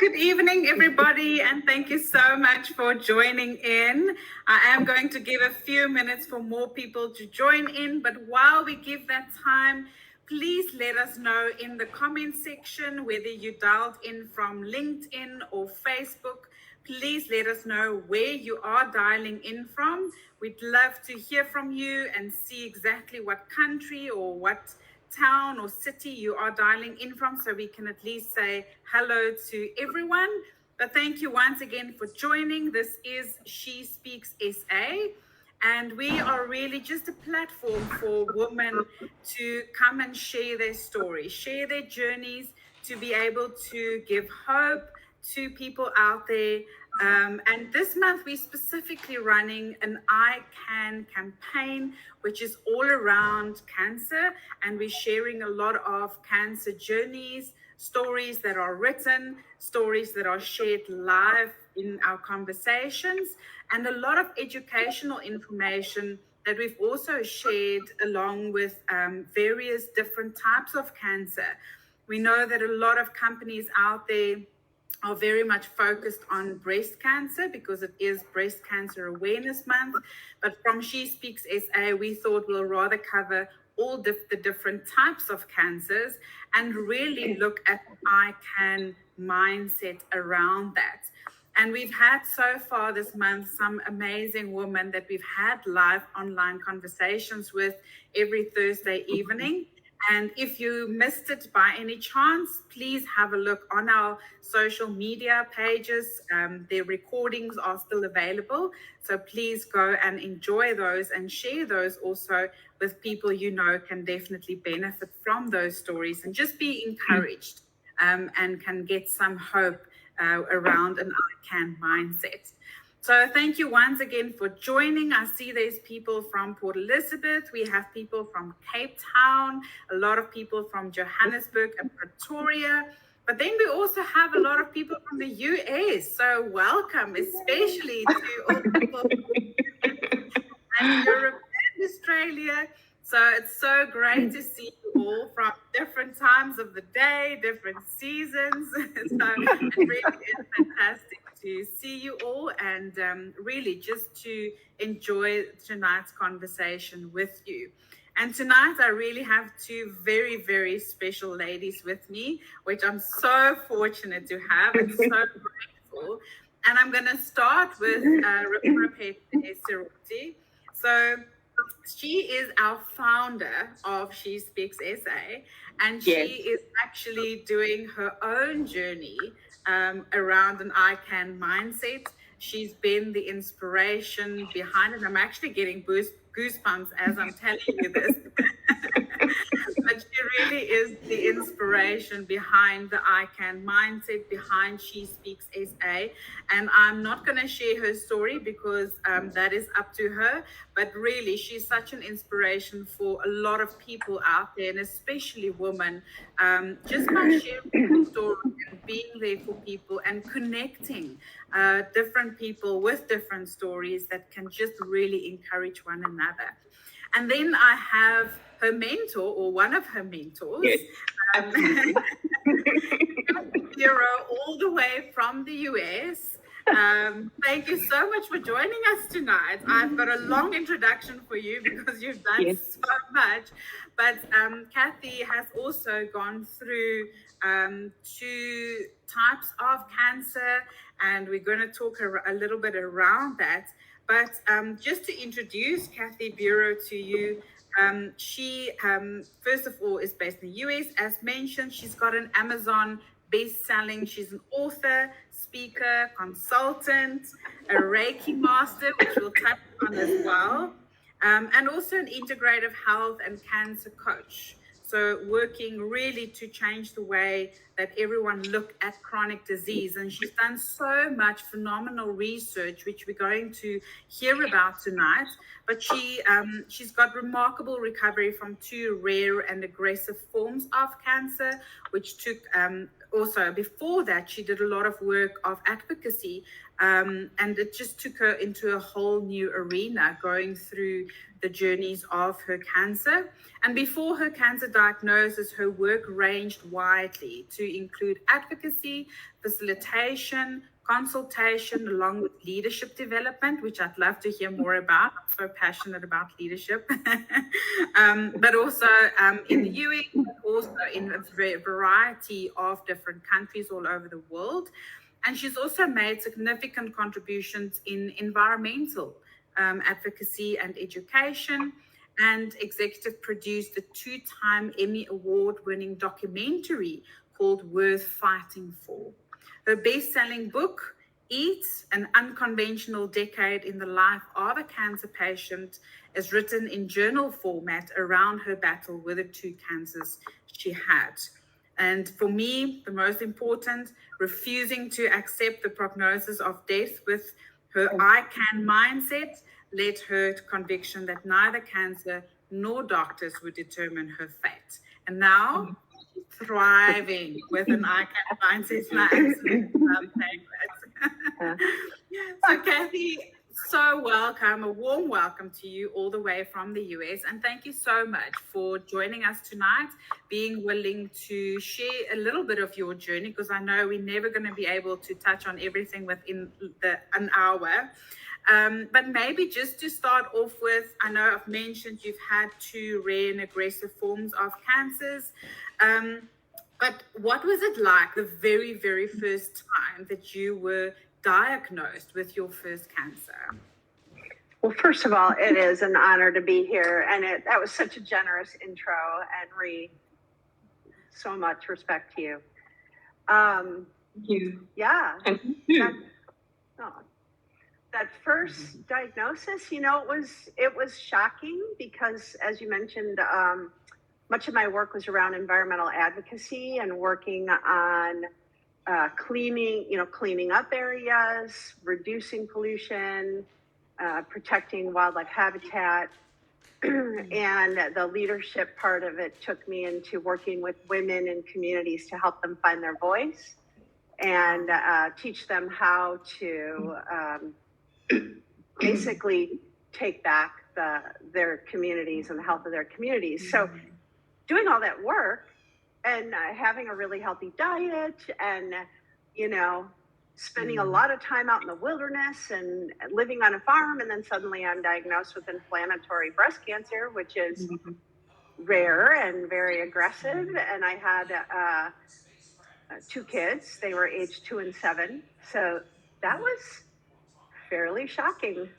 Good evening, everybody, and thank you so much for joining in. I am going to give a few minutes for more people to join in, but while we give that time, please let us know in the comment section whether you dialed in from LinkedIn or Facebook. Please let us know where you are dialing in from. We'd love to hear from you and see exactly what country or what town or city you are dialing in from, so we can at least say hello to everyone. But thank you once again for joining. This is She Speaks SA, and we are really just a platform for women to come and share their stories, share their journeys, to be able to give hope to people out there. And this month, we're specifically running an I Can campaign, which is all around cancer. And we're sharing a lot of cancer journeys, stories that are written, stories that are shared live in our conversations, and a lot of educational information that we've also shared along with various different types of cancer. We know that a lot of companies out there are very much focused on breast cancer because it is Breast Cancer Awareness Month. But from She Speaks SA, we thought we'll rather cover all the different types of cancers and really look at the I Can mindset around that. And we've had so far this month some amazing women that we've had live online conversations with every Thursday evening. And if you missed it by any chance, please have a look on our social media pages. Their recordings are still available. So please go and enjoy those and share those also with people you know can definitely benefit from those stories and just be encouraged and can get some hope around an I Can mindset. So thank you once again for joining. I see there's people from Port Elizabeth. We have people from Cape Town, a lot of people from Johannesburg and Pretoria. But then we also have a lot of people from the US. So welcome, especially to all people and Europe and Australia. So it's so great to see you all from different times of the day, different seasons. So it really is fantastic to see you all and really just to enjoy tonight's conversation with you. And tonight I really have two very, very special ladies with me, which I'm so fortunate to have and so grateful. And I'm going to start with Rebecca Sirotti. So she is our founder of She Speaks SA, and she is actually doing her own journey around an I Can mindset. She's been the inspiration behind it. I'm actually getting goosebumps as I'm telling you this. But she really is the inspiration behind the I Can mindset, behind She Speaks SA. And I'm not going to share her story because that is up to her. But really, she's such an inspiration for a lot of people out there, and especially women, just by sharing her story and being there for people and connecting different people with different stories that can just really encourage one another. And then I have her mentor, or one of her mentors, Hero, all the way from the US. Thank you so much for joining us tonight. I've got a long introduction for you because you've done so much. But Kathy has also gone through two types of cancer, and we're going to talk a little bit around that. But just to introduce Kathy Bureau to you, she, first of all, is based in the US. As mentioned, she's got an Amazon best-selling. She's an author, speaker, consultant, a Reiki master, which we'll touch on as well, and also an integrative health and cancer coach. So working really to change the way that everyone look at chronic disease. And she's done so much phenomenal research, which we're going to hear about tonight. But she's got remarkable recovery from two rare and aggressive forms of cancer, which took also before that, she did a lot of work of advocacy. And it just took her into a whole new arena, going through the journeys of her cancer. And before her cancer diagnosis, her work ranged widely to include advocacy, facilitation, consultation, along with leadership development, which I'd love to hear more about. I'm so passionate about leadership, but also in the US, but also in a variety of different countries all over the world. And she's also made significant contributions in environmental advocacy and education, and executive produced a 2-time Emmy Award winning documentary called Worth Fighting For. Her best-selling book, Eat, An Unconventional Decade in the Life of a Cancer Patient, is written in journal format around her battle with the 2 cancers she had. And for me, the most important, refusing to accept the prognosis of death with her I can mindset led her to conviction that neither cancer nor doctors would determine her fate. And now, thriving with an I can mindset. So, Kathy, so welcome, a warm welcome to you all the way from the US. And thank you so much for joining us tonight, being willing to share a little bit of your journey, because I know we're never going to be able to touch on everything within an hour. But maybe just to start off with, I know I've mentioned you've had 2 rare and aggressive forms of cancers. But what was it like the very, very first time that you were diagnosed with your first cancer? Well, first of all, it is an honor to be here. And that was such a generous intro, and so much respect to you. Thank you. Yeah. Thank you. That first diagnosis, it was shocking because, as you mentioned, much of my work was around environmental advocacy and working on cleaning up areas, reducing pollution, protecting wildlife habitat. And the leadership part of it took me into working with women in communities to help them find their voice and teach them how to basically take back their communities and the health of their communities. So doing all that work and having a really healthy diet and, spending a lot of time out in the wilderness and living on a farm. And then suddenly I'm diagnosed with inflammatory breast cancer, which is rare and very aggressive. And I had 2 kids. They were aged 2 and 7. So that was fairly shocking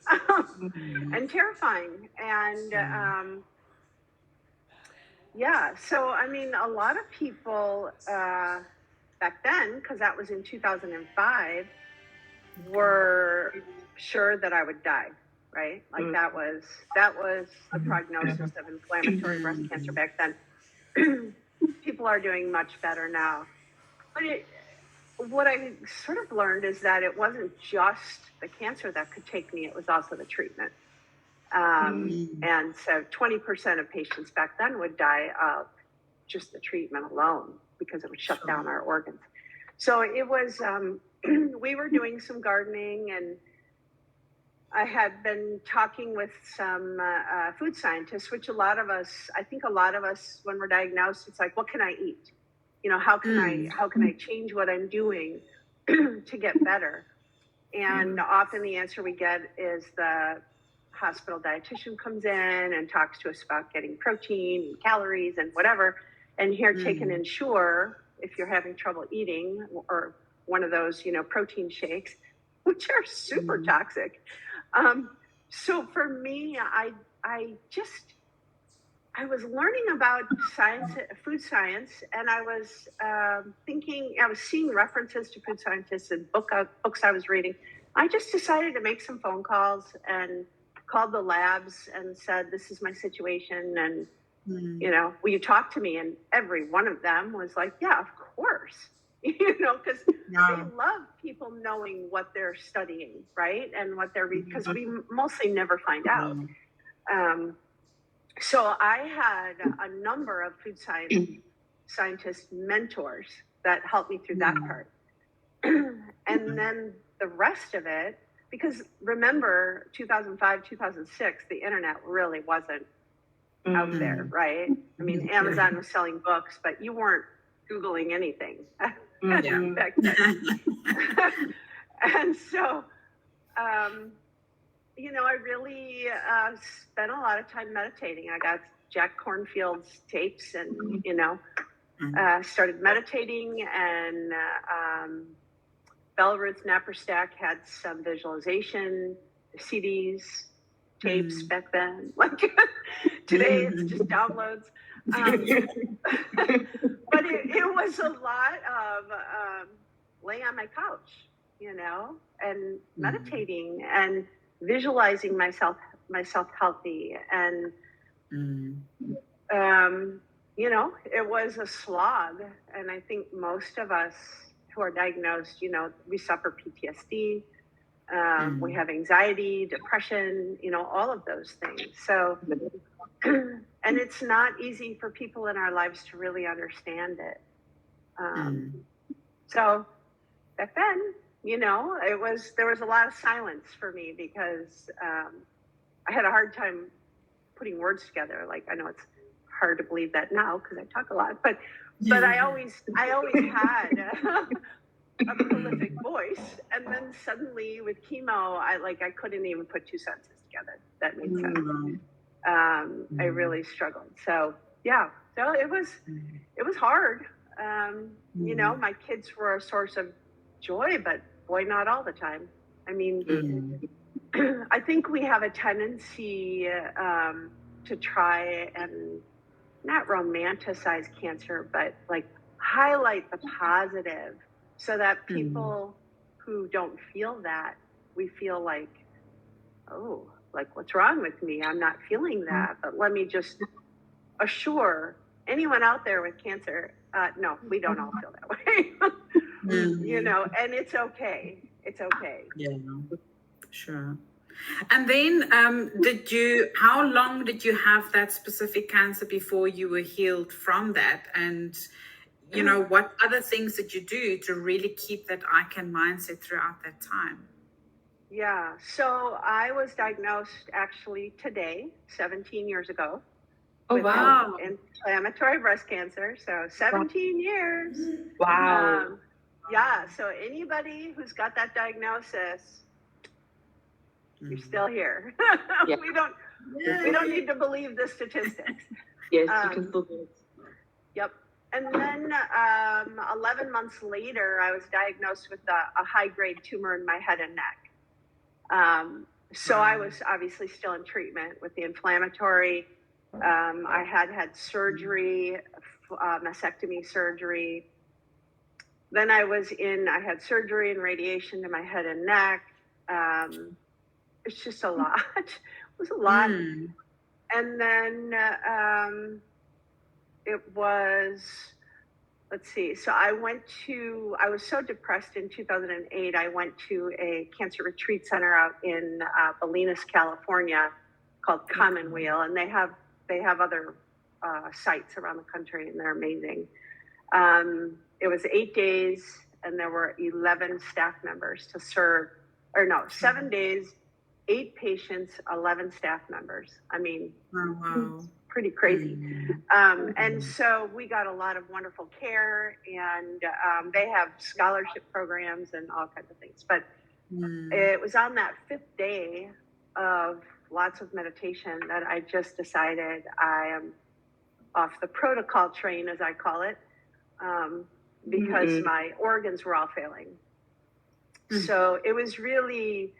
and terrifying. And so I mean, a lot of people back then, because that was in 2005, were sure that I would die, right? Like that was the prognosis of inflammatory breast cancer back then. People are doing much better now. But what I sort of learned is that it wasn't just the cancer that could take me, it was also the treatment. And so 20% of patients back then would die of just the treatment alone because it would shut down our organs. So it was, we were doing some gardening, and I had been talking with some food scientists, which I think a lot of us, when we're diagnosed, it's like, what can I eat? How can I change what I'm doing to get better? And often the answer we get is the hospital dietitian comes in and talks to us about getting protein and calories and whatever. And here, take an Ensure if you're having trouble eating, or one of those, protein shakes, which are super toxic. So for me, I was learning about science, food science, and I was I was seeing references to food scientists and books I was reading. I just decided to make some phone calls and called the labs and said, this is my situation, and will you talk to me? And every one of them was like, yeah, of course, because they love people knowing what they're studying, right? And what they're reading, because we mostly never find out. So I had a number of food scientist mentors that helped me through that part. And then the rest of it, because remember 2005, 2006, the internet really wasn't out there, right? I mean, Amazon was selling books, but you weren't Googling anything back then. And so, you know, I really spent a lot of time meditating. I got Jack Kornfield's tapes and, you know, started meditating, and Bella Ruth Napperstack had some visualization CDs, tapes back then. Like today, it's just downloads. But it was a lot of laying on my couch, you know, and meditating and visualizing myself healthy. And you know, it was a slog. And I think most of us who are diagnosed, you know, we suffer PTSD, we have anxiety, depression, you know, all of those things. So, and it's not easy for people in our lives to really understand it. So back then, you know, there was a lot of silence for me because I had a hard time putting words together. Like, I know it's hard to believe that now because I talk a lot, but I always had a prolific voice. And then suddenly with chemo, I couldn't even put two sentences together. That made sense. I really struggled. So yeah, so it was hard. You know, my kids were a source of joy, but boy, not all the time. I mean, I think we have a tendency to try and not romanticize cancer, but like highlight the positive, so that people who don't feel that, we feel like, oh, like, what's wrong with me? I'm not feeling that. But let me just assure anyone out there with cancer, no, we don't all feel that way. You know, and it's okay. It's okay. Yeah, sure. And then how long did you have that specific cancer before you were healed from that? And, you know, what other things did you do to really keep that I can mindset throughout that time? Yeah, so I was diagnosed actually today, 17 years ago. Oh, wow. Inflammatory breast cancer. So 17 years. Wow. Yeah, so anybody who's got that diagnosis, you're still here. Yeah. We don't need to believe the statistics. Yes, you can still do it. Yep. And then 11 months later, I was diagnosed with a high-grade tumor in my head and neck. So I was obviously still in treatment with the inflammatory. I had surgery, mastectomy surgery. Then I had surgery and radiation to my head and neck. It's just a lot. It was a lot. And then it was, let's see. So I was so depressed in 2008. I went to a cancer retreat center out in Bolinas, California, called Commonweal, and they have other sites around the country, and they're amazing. It was 8 days, and there were 11 staff members to serve, 7 days, 8 patients, 11 staff members. I mean, pretty crazy. And so we got a lot of wonderful care, and they have scholarship programs and all kinds of things. But it was on that 5th day of lots of meditation that I just decided I am off the protocol train, as I call it, because my organs were all failing. So it was really,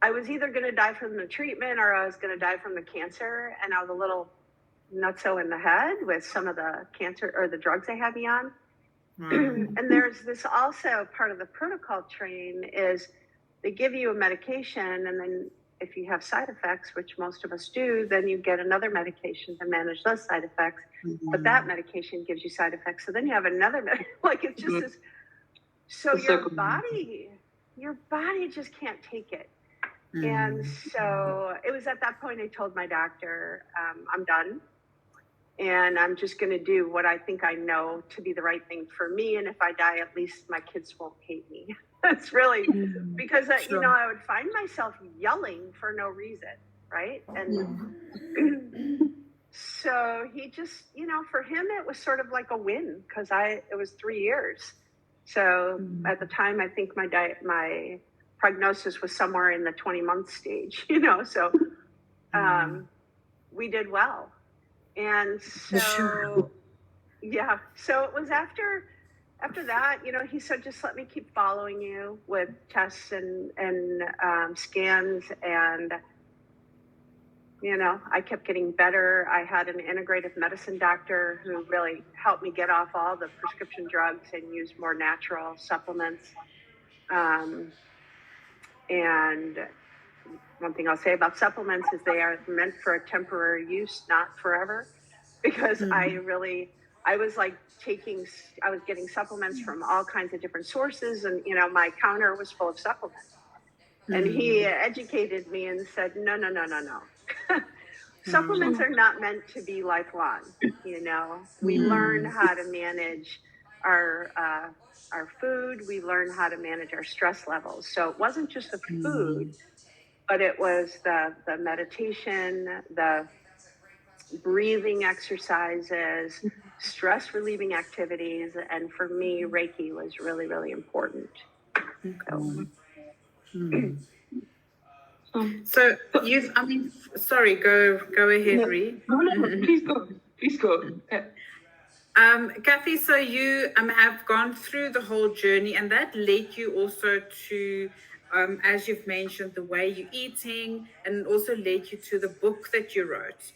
I was either going to die from the treatment or I was going to die from the cancer. And I was a little nutso in the head with some of the cancer or the drugs they had me on. And there's this also part of the protocol train is they give you a medication, and then if you have side effects, which most of us do, then you get another medication to manage those side effects. But that medication gives you side effects. So then you have another, like it's just this. So your body just can't take it. And so it was at that point I told my doctor, I'm done. And I'm just going to do what I think I know to be the right thing for me. And if I die, at least my kids won't hate me. It's really because, Sure. I would find myself yelling for no reason, right? And so he just, for him, it was sort of like a win because it was 3 years. So at the time, I think my prognosis was somewhere in the 20-month stage, so we did well. And so, Sure. yeah, so it was after that, he said, just let me keep following you with tests and scans. And, I kept getting better. I had an integrative medicine doctor who really helped me get off all the prescription drugs and use more natural supplements. And one thing I'll say about supplements is they are meant for a temporary use, not forever, because I was getting supplements from all kinds of different sources, and my counter was full of supplements. And he educated me and said, no. Supplements are not meant to be lifelong. We learn how to manage our food. We learn how to manage our stress levels. So it wasn't just the food, but it was the meditation, the breathing exercises, stress relieving activities. And for me, Reiki was really, really important. So sorry, go ahead, Ree. No, please go. Kathy, so you have gone through the whole journey, and that led you also to, as you've mentioned, the way you're eating, and also led you to the book that you wrote.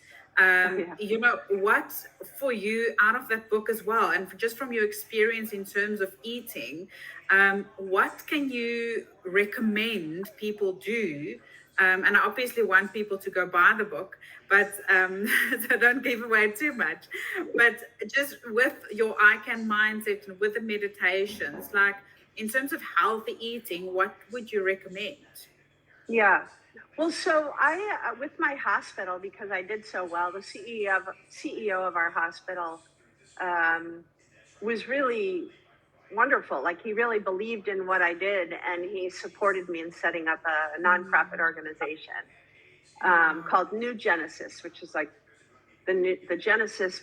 What for you out of that book as well, and just from your experience in terms of eating, what can you recommend people do? And I obviously want people to go buy the book, but so don't give away too much. But just with your ICANN mindset and with the meditations, like in terms of healthy eating, what would you recommend? Yeah. Well, so I, with my hospital, because I did so well, the CEO of our hospital was really wonderful. Like, he really believed in what I did, and he supported me in setting up a nonprofit organization called New Genesis, which is like the genesis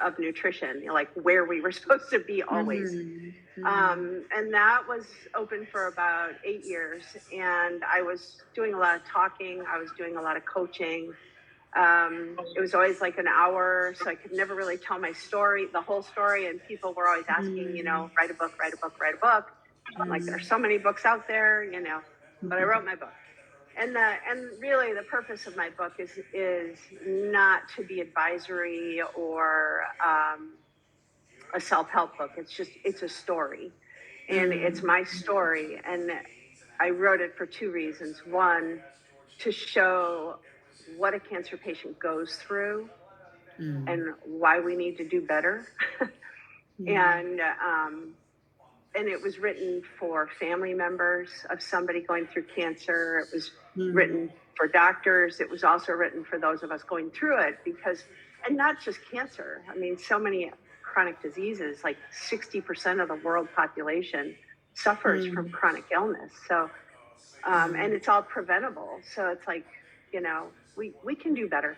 of nutrition, like where we were supposed to be always. And that was open for about 8 years. And I was doing a lot of talking. I was doing a lot of coaching. It was always like an hour, so I could never really tell my story, the whole story. And people were always asking, write a book, write a book, write a book. Like, there's so many books out there, but I wrote my book. And really the purpose of my book is not to be advisory or a self-help book. It's a story, and it's my story. And I wrote it for two reasons. One, to show what a cancer patient goes through and why we need to do better. And it was written for family members of somebody going through cancer. It was written for doctors. It was also written for those of us going through it, and not just cancer. I mean, so many chronic diseases, like 60% of the world population suffers from chronic illness. So, and it's all preventable. So it's like, we can do better.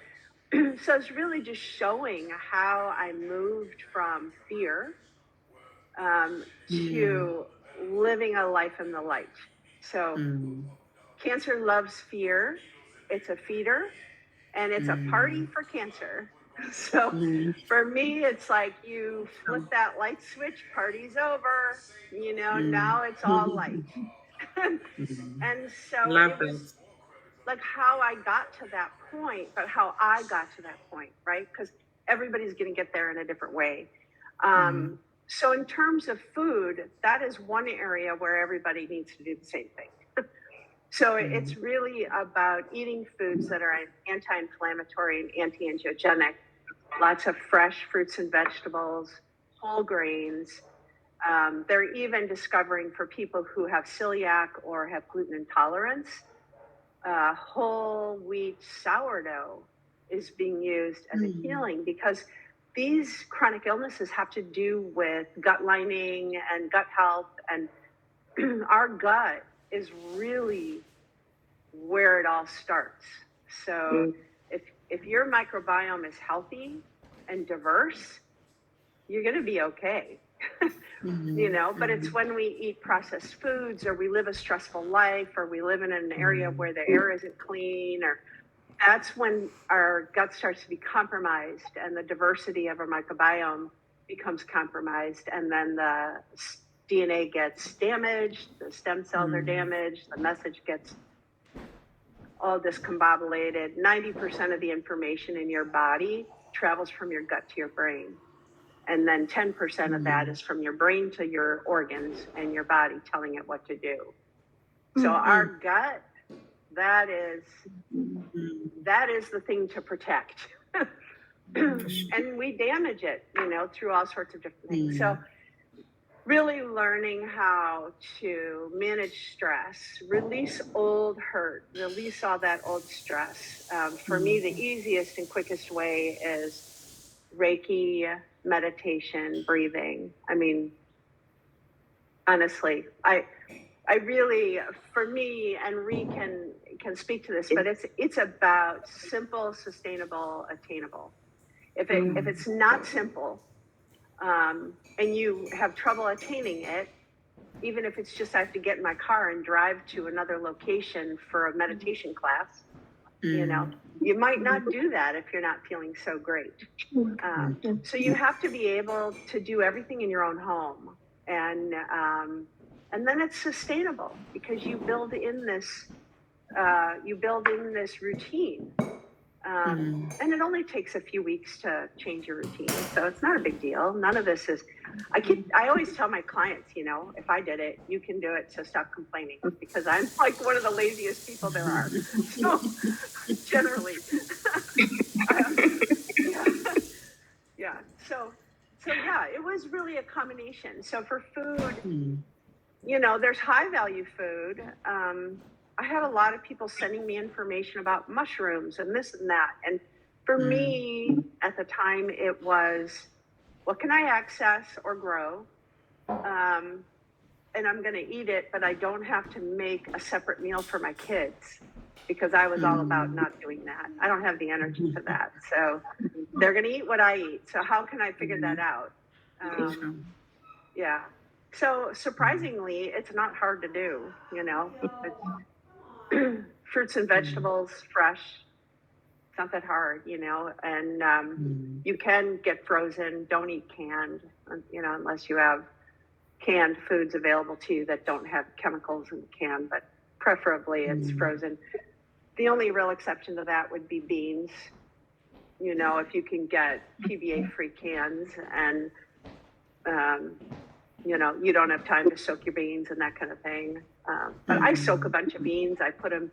So it's really just showing how I moved from fear to living a life in the light. So cancer loves fear. It's a feeder, and it's a party for cancer. So for me, it's like you flip that light switch, party's over, now it's all light. And so Love it was like how I got to that point, but how I got to that point, right? Because everybody's going to get there in a different way. So in terms of food, that is one area where everybody needs to do the same thing. So it's really about eating foods that are anti-inflammatory and anti-angiogenic, lots of fresh fruits and vegetables, whole grains. They're even discovering for people who have celiac or have gluten intolerance, whole wheat sourdough is being used as a healing, because these chronic illnesses have to do with gut lining and gut health, and our gut is really where it all starts. So if your microbiome is healthy and diverse, you're going to be okay. But it's when we eat processed foods, or we live a stressful life, or we live in an area where the air isn't clean, or that's when our gut starts to be compromised and the diversity of our microbiome becomes compromised, and then the DNA gets damaged, the stem cells are damaged, the message gets all discombobulated. 90% of the information in your body travels from your gut to your brain. And then 10% of that is from your brain to your organs and your body, telling it what to do. So our gut, that is the thing to protect. And we damage it, through all sorts of different things. So really learning how to manage stress, release old hurt, release all that old stress. For me, the easiest and quickest way is Reiki, meditation, breathing. I mean, honestly, I really, for me, and Ree can speak to this, but it's about simple, sustainable, attainable. If it's not simple, and you have trouble attaining it, even if it's just I have to get in my car and drive to another location for a meditation class, you might not do that if you're not feeling so great. So you have to be able to do everything in your own home, and then it's sustainable because you build in this routine. And it only takes a few weeks to change your routine. So it's not a big deal. None of this is, I always tell my clients, if I did it, you can do it. So stop complaining, because I'm like one of the laziest people there are. So generally, yeah. So yeah, it was really a combination. So for food, there's high value food. I had a lot of people sending me information about mushrooms and this and that. And for me, at the time, it was, what can I access or grow? And I'm going to eat it, but I don't have to make a separate meal for my kids, because I was all about not doing that. I don't have the energy for that. So they're going to eat what I eat. So how can I figure that out? Yeah. So surprisingly, it's not hard to do, It's fruits and vegetables, fresh. It's not that hard, and you can get frozen. Don't eat canned, unless you have canned foods available to you that don't have chemicals in the can, but preferably it's frozen. The only real exception to that would be beans. If you can get PBA-free cans, and you don't have time to soak your beans and that kind of thing. But I soak a bunch of beans. I put them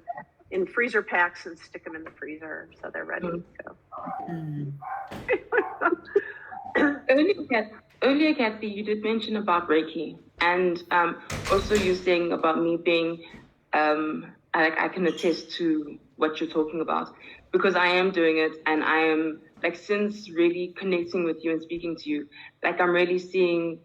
in freezer packs and stick them in the freezer so they're ready. Earlier, Kathy, you did mention about Reiki, and also you saying about me being, I can attest to what you're talking about, because I am doing it, and I am, since really connecting with you and speaking to you, I'm really seeing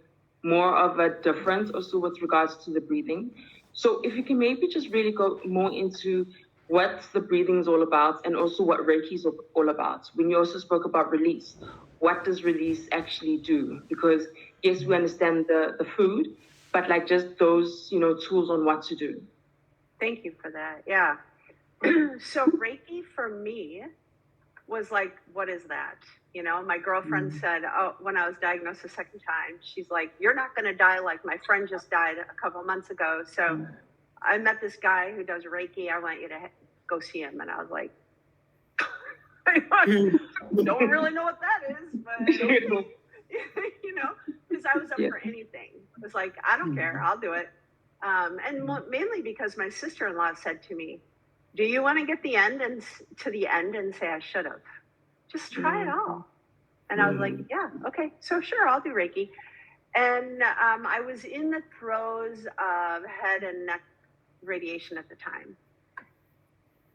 more of a difference also with regards to the breathing. So if you can maybe just really go more into what the breathing is all about, and also what Reiki is all about. When you also spoke about release, what does release actually do? Because yes, we understand the food, but just those, tools on what to do. Thank you for that. Yeah. So Reiki for me was like, what is that? My girlfriend said, when I was diagnosed the second time, she's like, you're not going to die like my friend just died a couple months ago. So I met this guy who does Reiki. I want you to go see him. And I was like, I don't really know what that is, but, because I was up for anything. It was like, I don't care. I'll do it. And mainly because my sister-in-law said to me, do you want to get to the end and say I should have? Just try it all. And I was like, yeah, okay, so sure, I'll do Reiki. And I was in the throes of head and neck radiation at the time.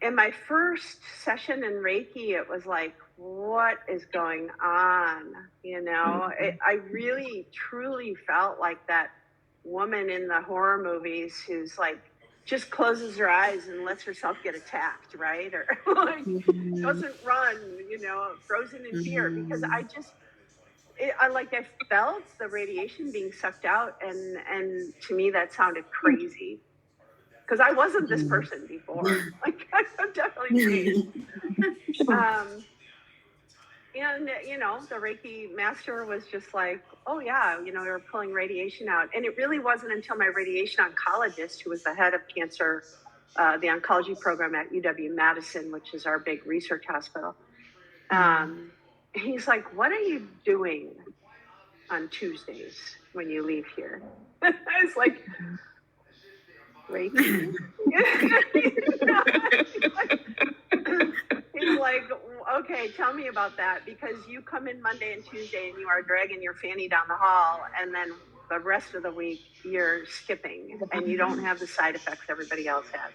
In my first session in Reiki, it was like, what is going on? I really, truly felt like that woman in the horror movies who's like just closes her eyes and lets herself get attacked, right? Or like doesn't run, frozen in fear. Because I felt the radiation being sucked out, and to me that sounded crazy, because I wasn't this person before. Like, I've definitely changed. And the Reiki master was just like, oh yeah, we were pulling radiation out. And it really wasn't until my radiation oncologist, who was the head of cancer, the oncology program at UW-Madison, which is our big research hospital, he's like, what are you doing on Tuesdays when you leave here? I was like, Reiki? He's like, okay, tell me about that, because you come in Monday and Tuesday and you are dragging your fanny down the hall, and then the rest of the week you're skipping and you don't have the side effects everybody else has.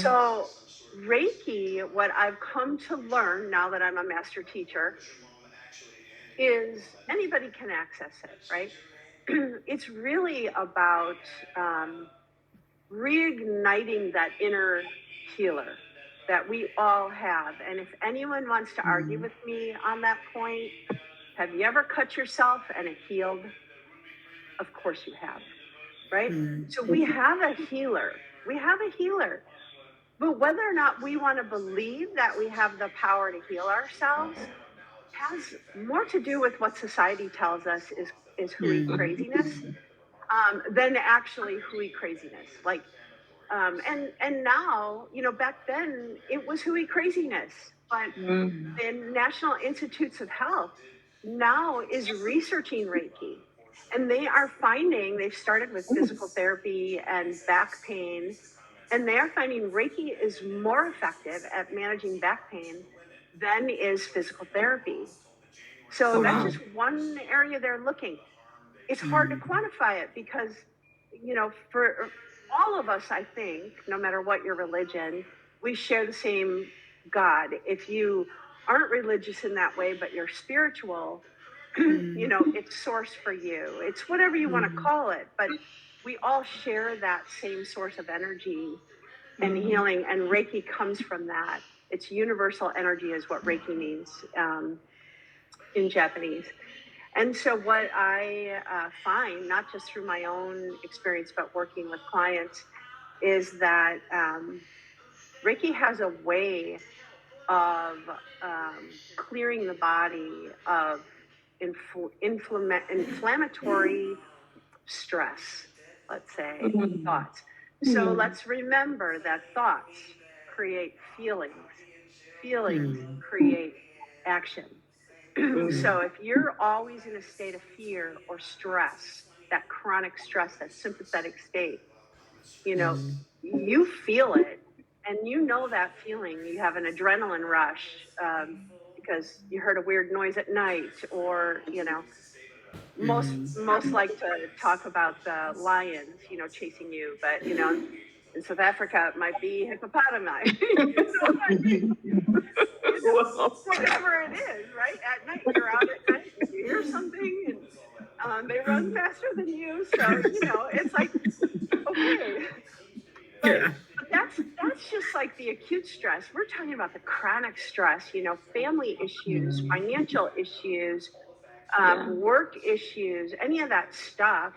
So Reiki, what I've come to learn now that I'm a master teacher, is anybody can access it, right? It's really about reigniting that inner healer that we all have. And if anyone wants to argue with me on that point, have you ever cut yourself and it healed? Of course you have, right? So we have a healer. We have a healer. But whether or not we want to believe that we have the power to heal ourselves has more to do with what society tells us is hooey craziness, than actually hooey craziness. Like, and now, back then it was hooey craziness, but the National Institutes of Health now is researching Reiki, and they are finding, they've started with physical therapy and back pain, and they are finding Reiki is more effective at managing back pain than is physical therapy. So that's just one area they're looking. It's hard to quantify it because, for all of us, I think, no matter what your religion, we share the same God. If you aren't religious in that way, but you're spiritual, it's source for you. It's whatever you want to call it, but we all share that same source of energy and healing, and Reiki comes from that. It's universal energy is what Reiki means in Japanese. And so what I find, not just through my own experience, but working with clients, is that Reiki has a way of clearing the body of inflammatory stress, let's say, thoughts. So let's remember that thoughts create feelings. Feelings create action. So if you're always in a state of fear or stress, that chronic stress, that sympathetic state, you feel it, and that feeling. You have an adrenaline rush because you heard a weird noise at night, or most like to talk about the lions, chasing you, but in South Africa it might be hippopotami. Whatever it is, right? At night, you're out at night, and you hear something, and they run faster than you. So it's like, okay, but that's just like the acute stress. We're talking about the chronic stress. Family issues, financial issues, work issues, any of that stuff.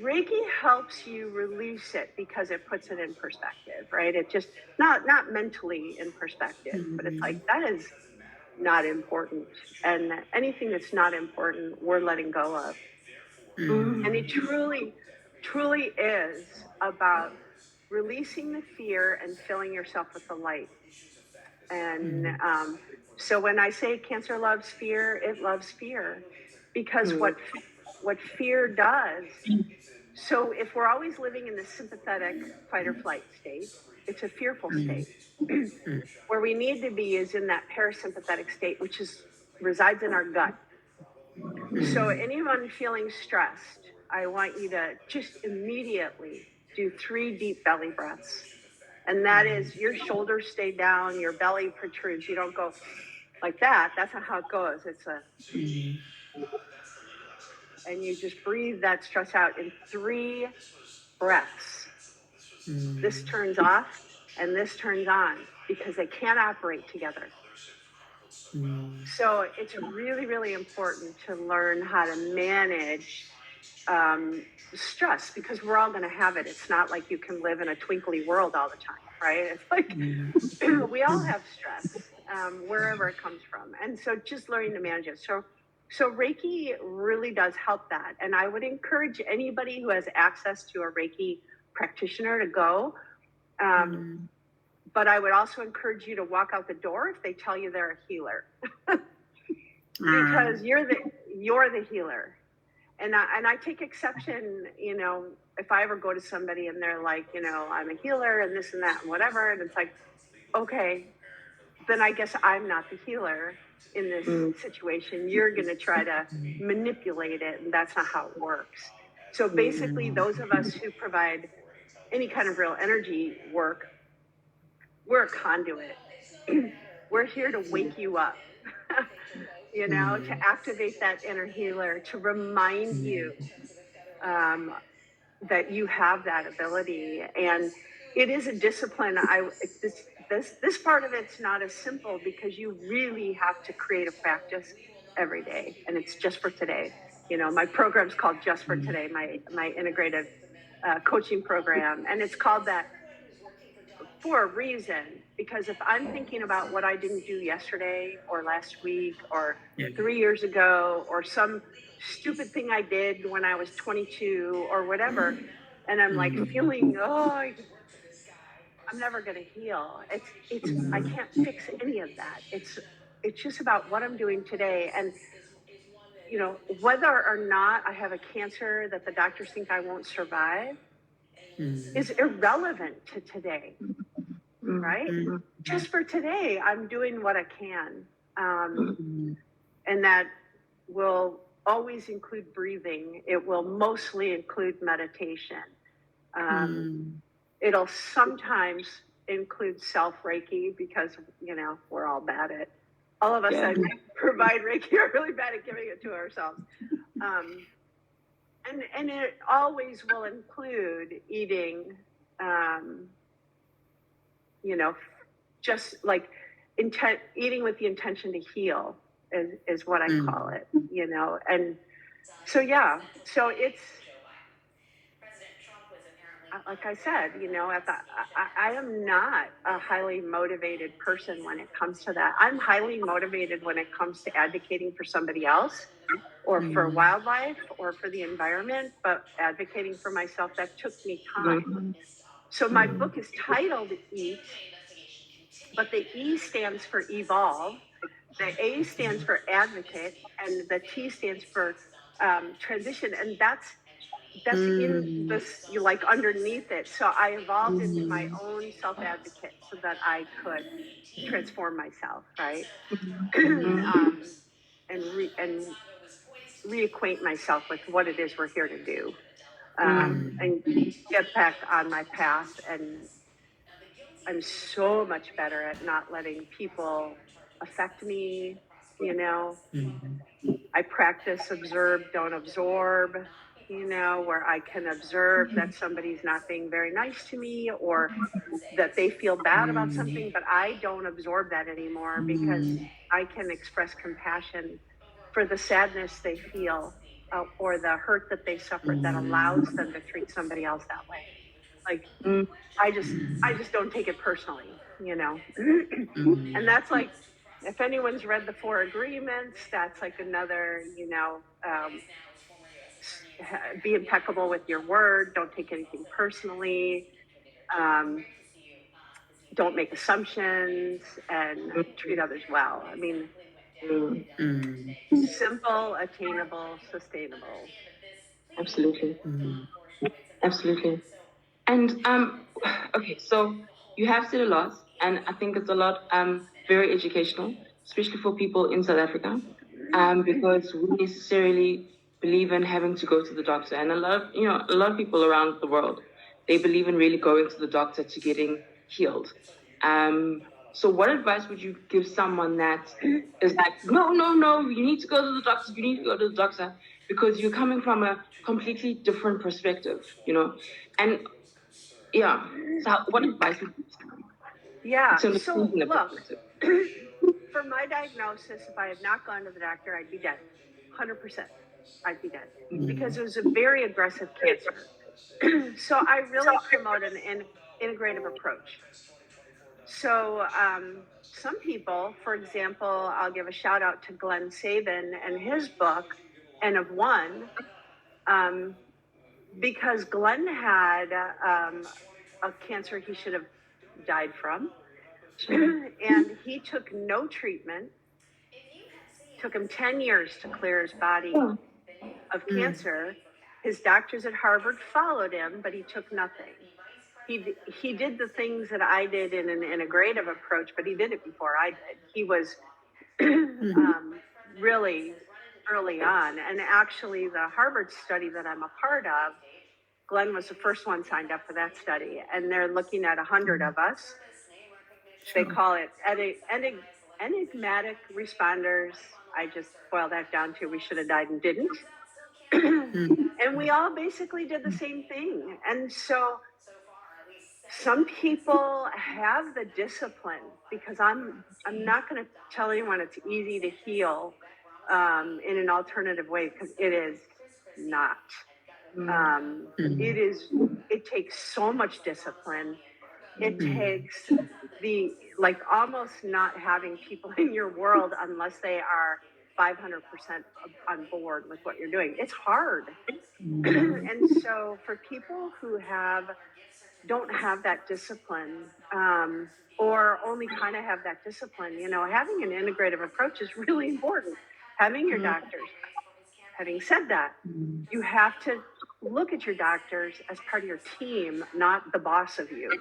Reiki helps you release it because it puts it in perspective, right? It just not mentally in perspective, but it's like, that is not important, and anything that's not important, we're letting go of. And it truly is about releasing the fear and filling yourself with the light. And so when I say cancer loves fear, it loves fear, because what fear does. So if we're always living in the sympathetic fight or flight state, it's a fearful state. Where we need to be is in that parasympathetic state, which resides in our gut. So anyone feeling stressed, I want you to just immediately do 3 deep belly breaths. And that is, your shoulders stay down, your belly protrudes. You don't go like that. That's not how it goes. It's a... and you just breathe that stress out in 3 breaths. This turns off and this turns on because they can't operate together. So it's really, really important to learn how to manage stress, because we're all going to have it. It's not like you can live in a twinkly world all the time, right? It's like we all have stress wherever it comes from. And so just learning to manage it. So Reiki really does help that. And I would encourage anybody who has access to a Reiki practitioner to go. But I would also encourage you to walk out the door if they tell you they're a healer, because you're the healer. And I take exception, if I ever go to somebody and they're like, I'm a healer and this and that and whatever, and it's like, okay, then I guess I'm not the healer in this situation. You're going to try to manipulate it, and that's not how it works. So basically, those of us who provide any kind of real energy work, we're a conduit. We're here to wake you up, to activate that inner healer, to remind you that you have that ability. And it is a discipline. This part of it's not as simple, because you really have to create a practice every day, and it's just for today. My program's called Just for Today, my integrative coaching program, and it's called that for a reason, because if I'm thinking about what I didn't do yesterday or last week or 3 years ago, or some stupid thing I did when I was 22 or whatever, and I'm like feeling, I'm never going to heal. It's I can't fix any of that. It's just about what I'm doing today. And whether or not I have a cancer that the doctors think I won't survive is irrelevant to today. Right? Just for today, I'm doing what I can. And that will always include breathing. It will mostly include meditation. It'll sometimes include self-Reiki, because, we're all bad at, all of us that provide Reiki are really bad at giving it to ourselves. And it always will include eating, just like eating with the intention to heal is what I call it, and so it's, like I said, I am not a highly motivated person when it comes to that. I'm highly motivated when it comes to advocating for somebody else, or for wildlife, or for the environment, but advocating for myself, that took me time. So my book is titled Eat, but the E stands for evolve, the A stands for advocate, and the T stands for transition. And that's in this, like, underneath it. So I evolved into my own self-advocate so that I could transform myself, right? And reacquaint myself with what it is we're here to do, and get back on my path. And I'm so much better at not letting people affect me, I practice observe, don't absorb, where I can observe that somebody's not being very nice to me, or that they feel bad about something, but I don't absorb that anymore, because I can express compassion for the sadness they feel, or the hurt that they suffered that allows them to treat somebody else that way. Like, I just don't take it personally, and that's like, if anyone's read the 4 Agreements, that's like another, be impeccable with your word, don't take anything personally, don't make assumptions, and treat others well. I mean, simple, attainable, sustainable. Absolutely. Absolutely. And okay, so you have said a lot, and I think it's a lot very educational, especially for people in South Africa, because we necessarily believe in having to go to the doctor, and a lot of people around the world, they believe in really going to the doctor to getting healed. So what advice would you give someone that is like, no, you need to go to the doctor, you need to go to the doctor, because you're coming from a completely different perspective, you know. And yeah, so what advice would you give? Yeah. So So look, for my diagnosis, if I had not gone to the doctor, I'd be dead. 100%. I'd be dead because it was a very aggressive cancer. So I really promote an integrative approach. So some people, for example, I'll give a shout out to Glenn Sabin and his book, N of One, because Glenn had a cancer he should have died from. And he took no treatment. Took him 10 years to clear his body of cancer. His doctors at Harvard followed him, but he took nothing. He did the things that I did in an integrative approach, but he did it before I did. He was really early on. And actually, the Harvard study that I'm a part of, Glenn was the first one signed up for that study. And they're looking at 100 of us. They call it enigmatic responders. I just boiled that down to we should have died and didn't. And we all basically did the same thing. And so some people have the discipline, because I'm not going to tell anyone it's easy to heal in an alternative way, because it is not. It takes so much discipline. It takes like almost not having people in your world unless they are 500% on board with what you're doing. It's hard. And so for people who don't have that discipline, or only kind of have that discipline, having an integrative approach is really important. Having your doctors. Having said that, you have to look at your doctors as part of your team, not the boss of you.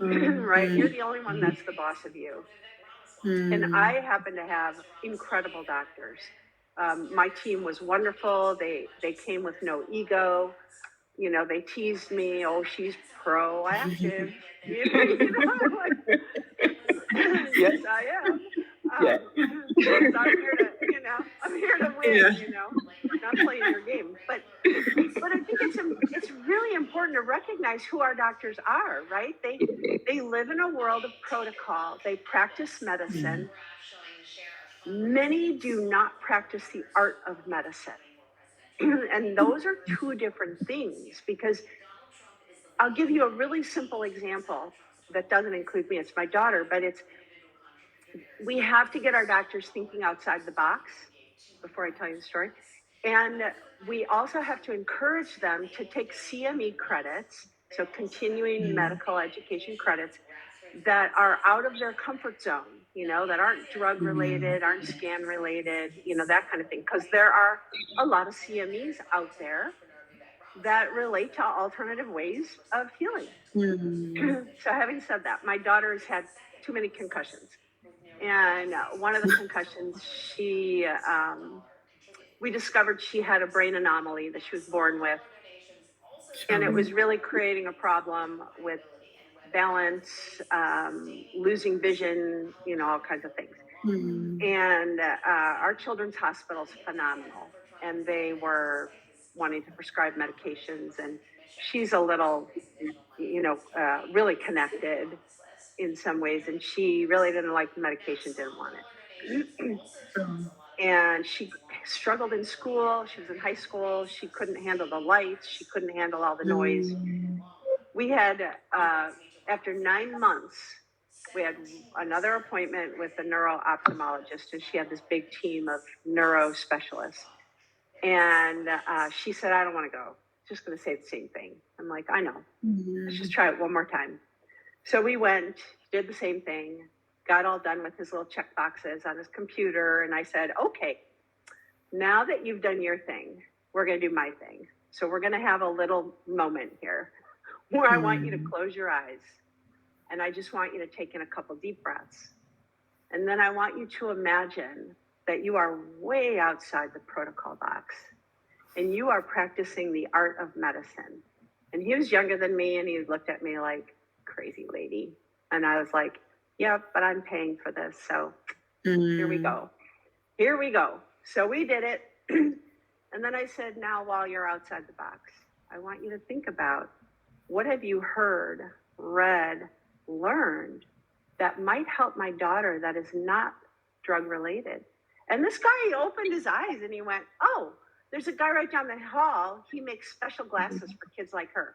Right? You're the only one that's the boss of you. And I happen to have incredible doctors. My team was wonderful. They came with no ego. They teased me. Oh, she's proactive. I'm like, yes, I am. I'm here to win. Not playing your game. But I think it's really important to recognize who our doctors are, right? They live in a world of protocol. They practice medicine. Many do not practice the art of medicine. And those are two different things, because I'll give you a really simple example that doesn't include me. It's my daughter, but we have to get our doctors thinking outside the box before I tell you the story. And we also have to encourage them to take CME credits, so continuing medical education credits, that are out of their comfort zone, that aren't drug related, aren't scan related, that kind of thing. Because there are a lot of CMEs out there that relate to alternative ways of healing. So having said that, my daughter has had too many concussions. And one of the concussions, we discovered she had a brain anomaly that she was born with. And it was really creating a problem with balance, losing vision, all kinds of things. And our children's hospital is phenomenal. And they were wanting to prescribe medications. And she's a little, really connected in some ways. And she really didn't like the medication, didn't want it. And she struggled in school. She was in high school. She couldn't handle the lights. She couldn't handle all the noise. We had, after 9 months, we had another appointment with a neuro-ophthalmologist, and she had this big team of neuro specialists. And she said, I don't want to go. Just going to say the same thing. I'm like, I know. Let's just try it one more time. So we went, did the same thing, got all done with his little check boxes on his computer. And I said, okay, now that you've done your thing, we're going to do my thing. So we're going to have a little moment here where I want you to close your eyes. And I just want you to take in a couple deep breaths. And then I want you to imagine that you are way outside the protocol box and you are practicing the art of medicine. And he was younger than me, and he looked at me like, crazy lady. And I was like, yeah, but I'm paying for this. So here we go. So we did it. And then I said, now while you're outside the box, I want you to think about, what have you heard, read, learned that might help my daughter that is not drug related? And this guy opened his eyes and he went, oh, there's a guy right down the hall. He makes special glasses for kids like her.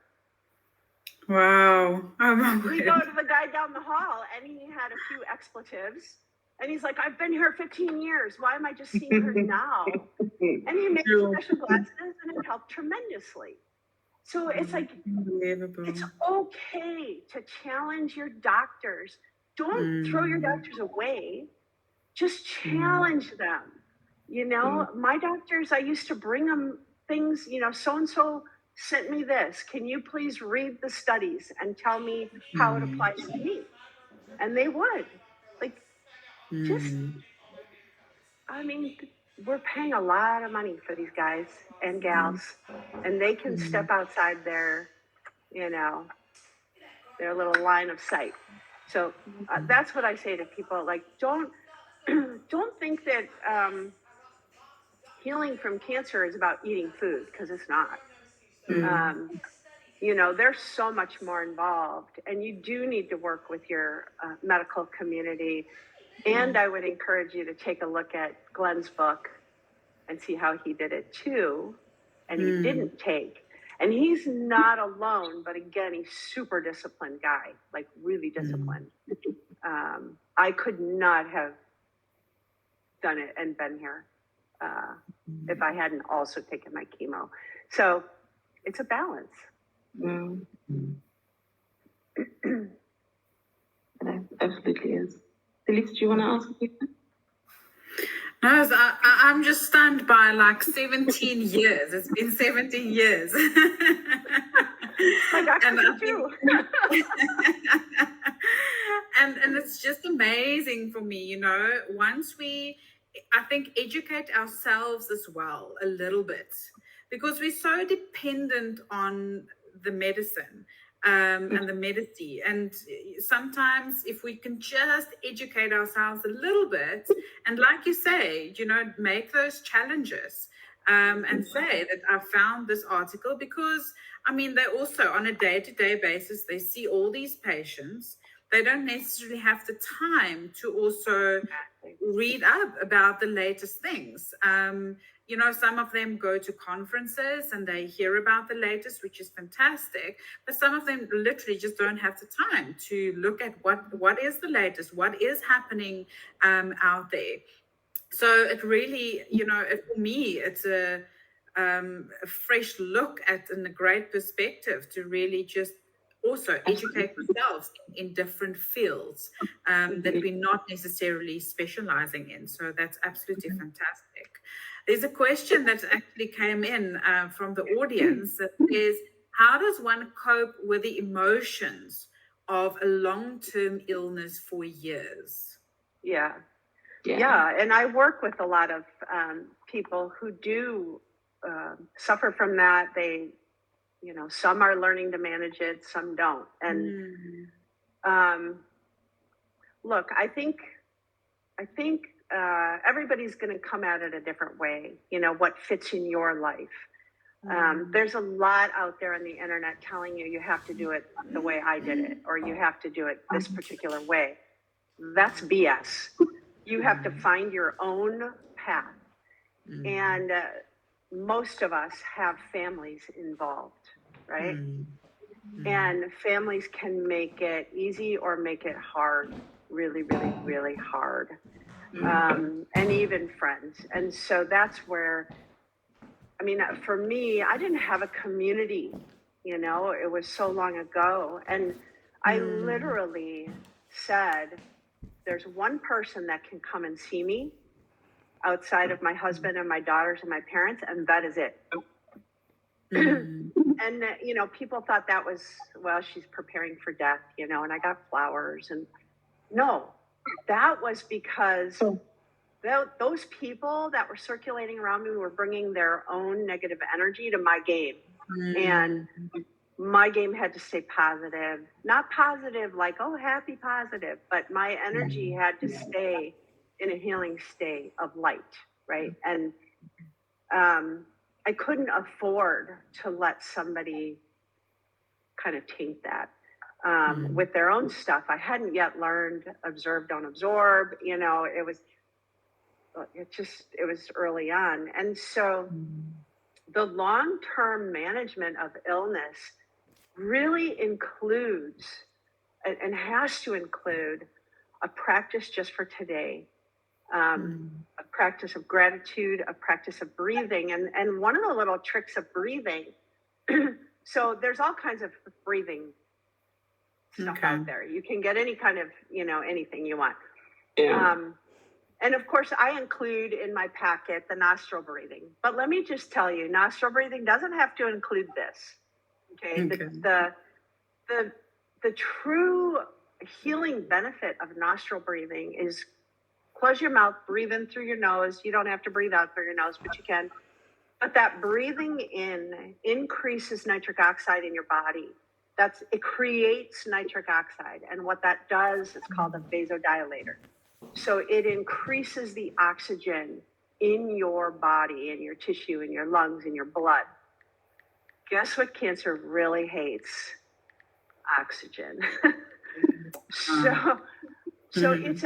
Wow. Oh my We word. go to the guy down the hall and he had a few expletives. And he's like, I've been here 15 years. Why am I just seeing her now? And he made special glasses and it helped tremendously. So it's like, Unbelievable. it's okay to challenge your doctors. Don't throw your doctors away. Just challenge them. You know, my doctors, I used to bring them things, you know, so-and-so sent me this. Can you please read the studies and tell me how it applies to me? And they would. Like, just, I mean, we're paying a lot of money for these guys and gals, and they can step outside their, you know, their little line of sight. So that's what I say to people. Like, don't think that healing from cancer is about eating food, because it's not. You know, there's so much more involved, and you do need to work with your medical community. And I would encourage you to take a look at Glenn's book and see how he did it too. And he didn't take. And he's not alone, but again, he's super disciplined guy, like really disciplined. I could not have done it and been here if I hadn't also taken my chemo. So it's a balance. It absolutely is. Felix, do you want to ask me? No, I'm just stunned by like 17 years. It's been 17 years. My doctor And too. and it's just amazing for me, you know, once we, I think, educate ourselves as well a little bit, because we're so dependent on the medicine and the medicine. And sometimes if we can just educate ourselves a little bit, and like you say, you know, make those challenges and say that I found this article, because I mean, they also on a day-to-day basis, they see all these patients. They don't necessarily have the time to also read up about the latest things. You know, some of them go to conferences and they hear about the latest, which is fantastic. But some of them literally just don't have the time to look at what is the latest, what is happening out there. So it really, you know, for me, it's a fresh look at and a great perspective to really just also educate ourselves in different fields that we're not necessarily specializing in. So that's absolutely fantastic. There's a question that actually came in from the audience that is, how does one cope with the emotions of a long-term illness for years? Yeah. And I work with a lot of people who do suffer from that. They, you know, some are learning to manage it, some don't. And look, I think everybody's going to come at it a different way. You know, what fits in your life. There's a lot out there on the internet telling you have to do it the way I did it, or you have to do it this particular way. That's BS. You have to find your own path. And most of us have families involved, right? And families can make it easy or make it hard, really, really, really hard. And even friends. And so that's where, I mean, for me, I didn't have a community, you know, it was so long ago. And I literally said, there's one person that can come and see me outside of my husband and my daughters and my parents, and that is it. And, you know, people thought that was, well, she's preparing for death, you know, and I got flowers. And no, that was because those people that were circulating around me were bringing their own negative energy to my game. And my game had to stay positive, not positive like, oh, happy positive, but my energy had to stay in a healing state of light, right? And I couldn't afford to let somebody kind of taint that with their own stuff. I hadn't yet learned observe, don't absorb. You know, it was early on. And so the long-term management of illness really includes and has to include a practice just for today, a practice of gratitude, a practice of breathing. And one of the little tricks of breathing, so there's all kinds of breathing stuff out there. You can get any kind of, you know, anything you want. Yeah. And of course, I include in my packet the nostril breathing. But let me just tell you, nostril breathing doesn't have to include this. Okay. The true healing benefit of nostril breathing is close your mouth, breathe in through your nose. You don't have to breathe out through your nose, but you can. But that breathing in increases nitric oxide in your body. It creates nitric oxide. And what that does is called a vasodilator. So it increases the oxygen in your body, in your tissue, in your lungs, in your blood. Guess what cancer really hates? Oxygen. So it's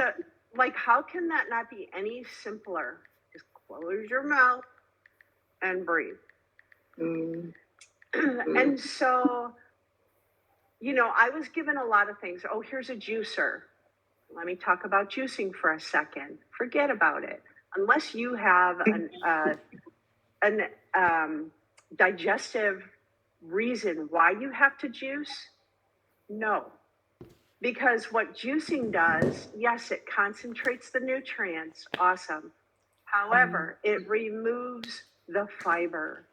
how can that not be any simpler? Just close your mouth and breathe. And so, you know, I was given a lot of things. Oh, here's a juicer. Let me talk about juicing for a second. Forget about it. Unless you have an digestive reason why you have to juice, no. Because what juicing does, yes, it concentrates the nutrients. Awesome. However, it removes the fiber.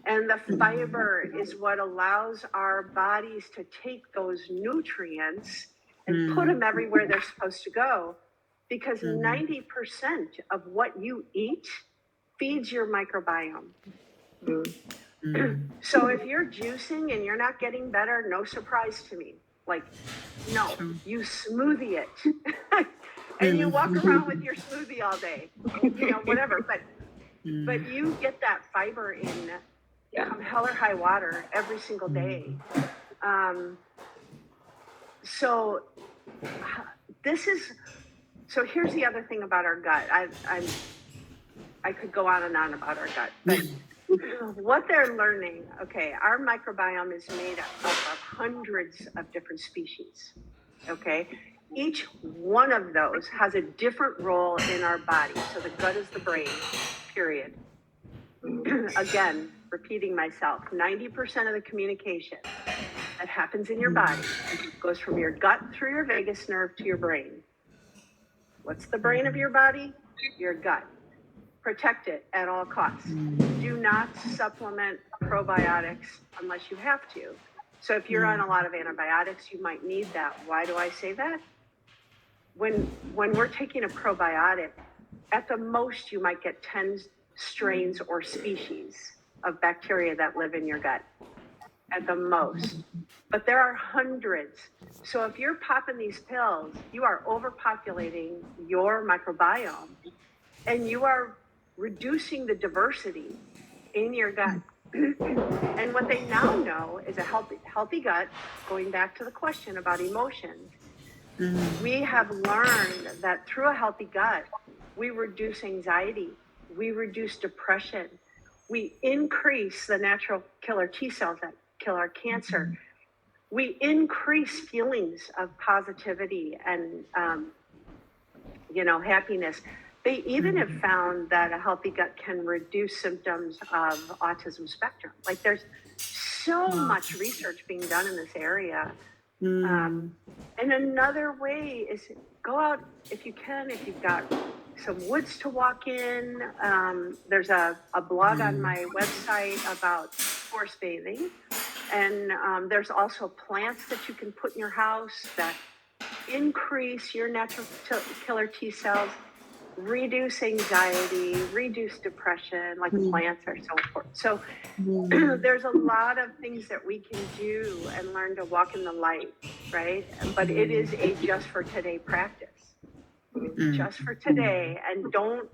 And the fiber is what allows our bodies to take those nutrients and put them everywhere they're supposed to go, because 90% of what you eat feeds your microbiome. So if you're juicing and you're not getting better, no surprise to me. Like, no, you smoothie it and you walk around with your smoothie all day, you know, whatever. But you get that fiber in come hell or high water every single day. So here's the other thing about our gut. I could go on and on about our gut, but what they're learning, okay, our microbiome is made up of hundreds of different species, okay? Each one of those has a different role in our body. So the gut is the brain, period. Again, repeating myself, 90% of the communication that happens in your body goes from your gut through your vagus nerve to your brain. What's the brain of your body? Your gut. Protect it at all costs. Do not supplement probiotics unless you have to. So if you're on a lot of antibiotics, you might need that. Why do I say that? When we're taking a probiotic, at the most you might get 10 strains or species of bacteria that live in your gut, at the most. But there are hundreds. So if you're popping these pills, you are overpopulating your microbiome, and you are reducing the diversity in your gut. And what they now know is a healthy gut, going back to the question about emotions, we have learned that through a healthy gut, we reduce anxiety, we reduce depression, we increase the natural killer T cells that kill our cancer, we increase feelings of positivity and happiness. They even have found that a healthy gut can reduce symptoms of autism spectrum. Like, there's so much research being done in this area. And another way is go out if you can, if you've got some woods to walk in. There's a blog on my website about forest bathing. And there's also plants that you can put in your house that increase your natural killer T cells, reduce anxiety, reduce depression, like plants are so important. So there's a lot of things that we can do and learn to walk in the light, right? But it is a just for today practice. Just for today. And don't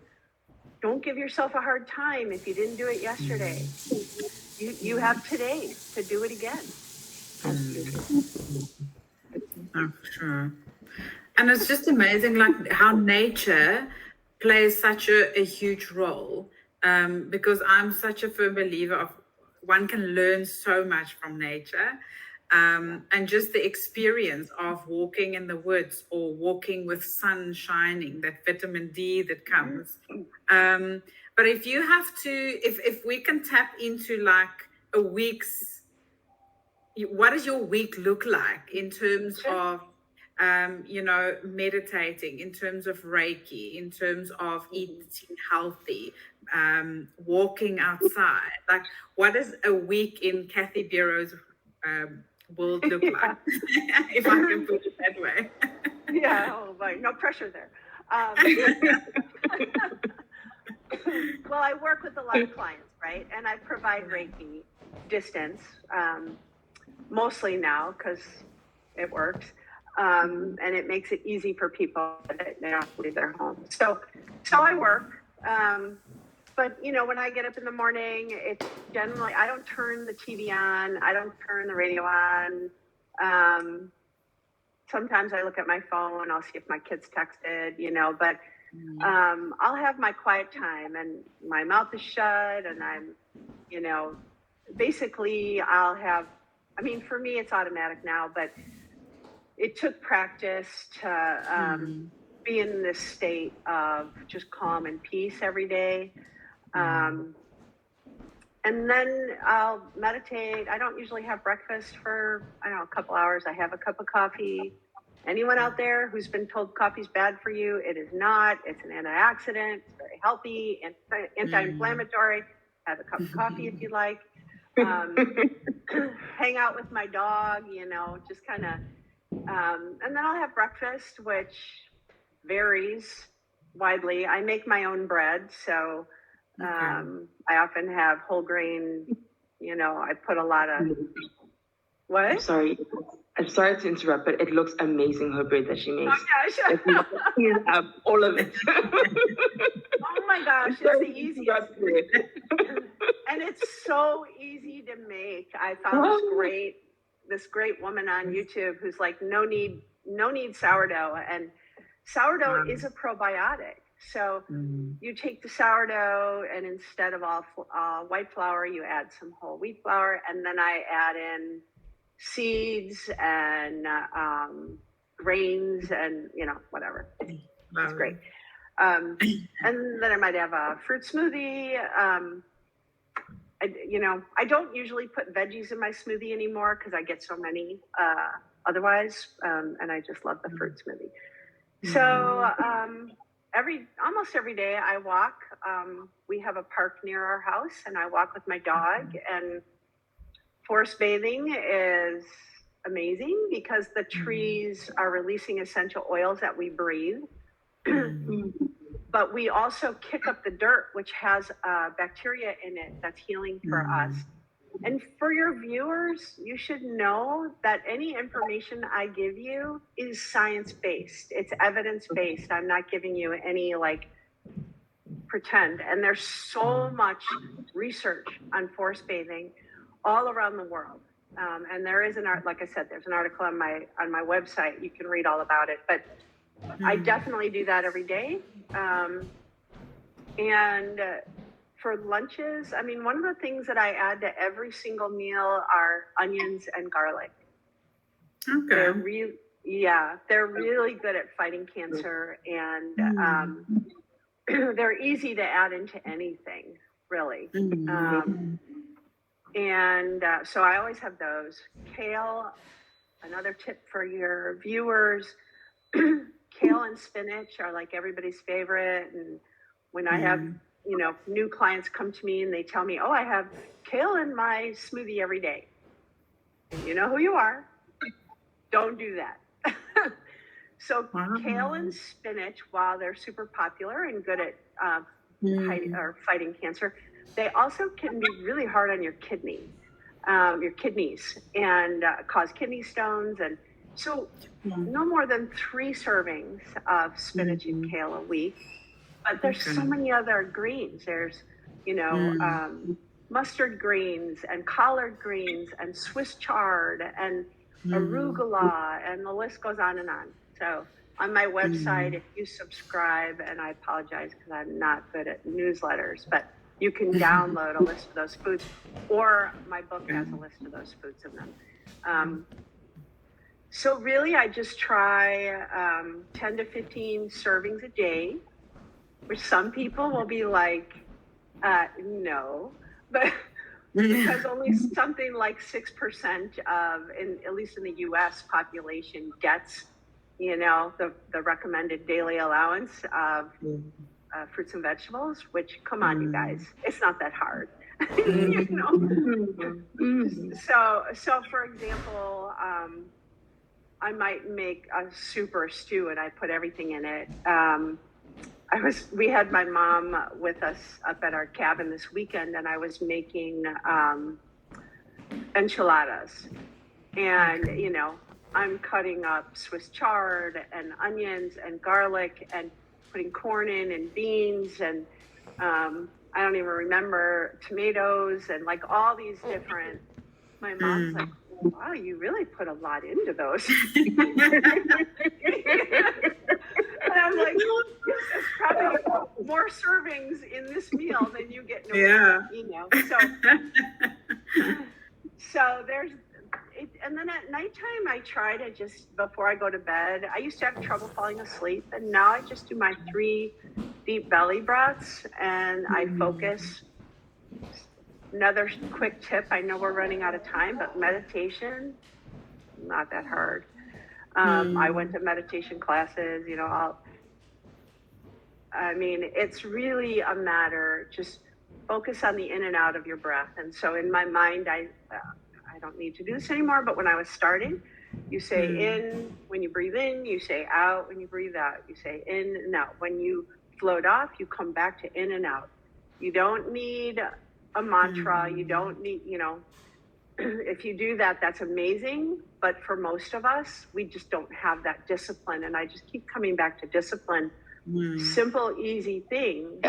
don't give yourself a hard time if you didn't do it yesterday. You have today to do it again. Oh, for sure. And it's just amazing, like how nature plays such a huge role. Because I'm such a firm believer of one can learn so much from nature. And just the experience of walking in the woods or walking with sun shining, that vitamin D that comes. But if you have to, if we can tap into like a week's, what does your week look like in terms of meditating, in terms of Reiki, in terms of eating healthy, walking outside? Like, what does a week in Kathy Bureau's world look like? If I can put it that way. Yeah, oh my, no pressure there. Well, I work with a lot of clients, right? And I provide Reiki distance, mostly now because it works. And it makes it easy for people that they don't have to leave their home. So I work. But when I get up in the morning, it's generally, I don't turn the TV on. I don't turn the radio on. Sometimes I look at my phone. I'll see if my kids texted, but I'll have my quiet time and my mouth is shut and I'm, basically for me, it's automatic now, but it took practice to be in this state of just calm and peace every day. And then I'll meditate. I don't usually have breakfast for, a couple hours. I have a cup of coffee. Anyone out there who's been told coffee's bad for you, it is not. It's an antioxidant. It's very healthy, anti-inflammatory. Have a cup of coffee if you like. Hang out with my dog, just kind of. And then I'll have breakfast, which varies widely. I make my own bread, so I often have whole grain. I put a lot of what? I'm sorry to interrupt, but it looks amazing, her bread that she makes. Oh gosh, all of it. Oh my gosh, it's the easiest. And it's so easy to make. I found this great woman on YouTube who's like, no need sourdough. And sourdough is a probiotic. So you take the sourdough and instead of all white flour, you add some whole wheat flour. And then I add in seeds and grains and, whatever. It's great. And then I might have a fruit smoothie. I don't usually put veggies in my smoothie anymore because I get so many otherwise, and I just love the fruit smoothie. So almost every day I walk. We have a park near our house, and I walk with my dog. And forest bathing is amazing because the trees are releasing essential oils that we breathe. But we also kick up the dirt, which has bacteria in it that's healing for us. And for your viewers, you should know that any information I give you is science-based. It's evidence-based. I'm not giving you any pretend. And there's so much research on forest bathing all around the world. And there is like I said, there's an article on my website. You can read all about it. But I definitely do that every day. And for lunches, one of the things that I add to every single meal are onions and garlic. Okay. They're really good at fighting cancer, and they're easy to add into anything, really. So I always have those. Kale, another tip for your viewers. Kale and spinach are like everybody's favorite. And when I have, new clients come to me and they tell me, oh, I have kale in my smoothie every day. And you know who you are. Don't do that. So kale and spinach, while they're super popular and good at fighting cancer, they also can be really hard on your kidneys, and cause kidney stones. And so no more than 3 servings of spinach and kale a week. But there's so many other greens. There's, mustard greens and collard greens and Swiss chard and arugula, and the list goes on and on. So on my website, if you subscribe, and I apologize because I'm not good at newsletters, but you can download a list of those foods, or my book has a list of those foods in them. So really, I just try 10 to 15 servings a day, which some people will be like, no, but because only something like 6% of, at least in the U.S. population, gets, the recommended daily allowance of fruits and vegetables. Which, come on, you guys, it's not that hard. So for example, I might make a super stew and I put everything in it. We had my mom with us up at our cabin this weekend, and I was making enchiladas. And, I'm cutting up Swiss chard and onions and garlic and putting corn in and beans and I don't even remember, tomatoes and like all these different. My mom's like, wow, you really put a lot into those. And I'm like, there's probably more servings in this meal than you get in a week, So there's it, and then at nighttime, I try to just, before I go to bed, I used to have trouble falling asleep, and now I just do my 3 deep belly breaths, and I focus. Another quick tip, I know we're running out of time, but meditation, not that hard. I went to meditation classes, it's really a matter, just focus on the in and out of your breath. And so in my mind, I don't need to do this anymore, but when I was starting, you say in when you breathe in, you say out when you breathe out, you say in and out. When you float off, you come back to in and out. You don't need a mantra. You don't need, if you do that, that's amazing. But for most of us, we just don't have that discipline. And I just keep coming back to discipline. Simple, easy things